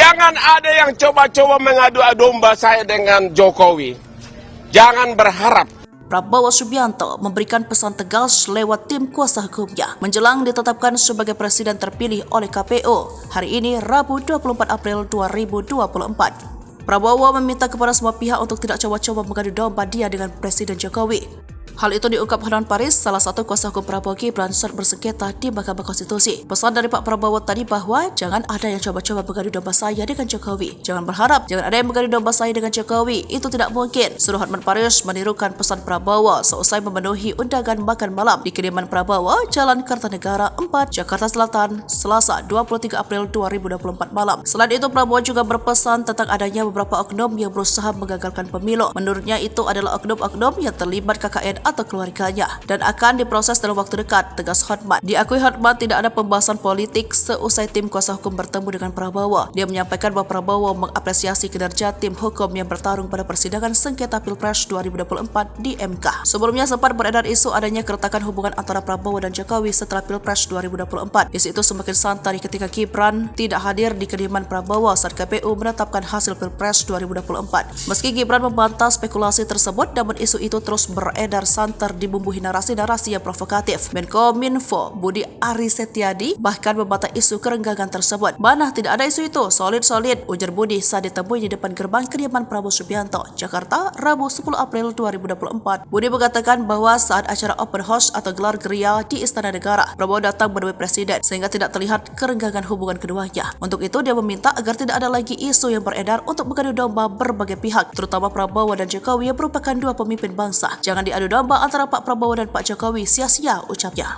Jangan ada yang coba-coba mengadu domba saya dengan Jokowi. Jangan berharap. Prabowo Subianto memberikan pesan tegas lewat tim kuasa hukumnya menjelang ditetapkan sebagai presiden terpilih oleh KPU hari ini Rabu 24 April 2024. Prabowo meminta kepada semua pihak untuk tidak coba-coba mengadu domba dia dengan Presiden Jokowi. Hal itu diungkap Hotman Paris, salah satu kuasa hukum Prabowo Gibran saat bersengketa di Mahkamah Konstitusi. Pesan dari Pak Prabowo tadi bahwa jangan ada yang coba-coba mengadu domba saya dengan Jokowi. Jangan berharap, jangan ada yang mengadu domba saya dengan Jokowi. Itu tidak mungkin. Suruh Hotman Paris menirukan pesan Prabowo seusai memenuhi undangan makan malam di kediaman Prabowo, Jalan Kertanegara 4, Jakarta Selatan, Selasa 23 April 2024 malam. Selain itu, Prabowo juga berpesan tentang adanya beberapa oknum yang berusaha menggagalkan pemilu. Menurutnya itu adalah oknum-oknum yang terlibat KKN atau keluarganya dan akan diproses dalam waktu dekat, tegas Hotman. Diakui Hotman tidak ada pembahasan politik seusai tim kuasa hukum bertemu dengan Prabowo. Dia menyampaikan bahwa Prabowo mengapresiasi kinerja tim hukum yang bertarung pada persidangan sengketa Pilpres 2024 di MK. Sebelumnya sempat beredar isu adanya keretakan hubungan antara Prabowo dan Jokowi setelah Pilpres 2024. Isu itu semakin santai ketika Gibran tidak hadir di kediaman Prabowo saat KPU menetapkan hasil Pilpres 2024. Meski Gibran membantah spekulasi tersebut, namun isu itu terus beredar santer dibumbuhi narasi-narasi yang provokatif. Menkominfo Budi Aris Setiadi bahkan membantah isu kerenggangan tersebut. Mana tidak ada isu itu, solid-solid, ujar Budi saat ditemui di depan gerbang kediaman Prabowo Subianto, Jakarta, Rabu 10 April 2024. Budi mengatakan bahwa saat acara open house atau gelar geria di Istana Negara, Prabowo datang menemui Presiden sehingga tidak terlihat kerenggangan hubungan keduanya. Untuk itu dia meminta agar tidak ada lagi isu yang beredar untuk mengadu domba berbagai pihak, terutama Prabowo dan Jokowi yang merupakan dua pemimpin bangsa. Jangan diadu domba antara Pak Prabowo dan Pak Jokowi, sia-sia, ucapnya.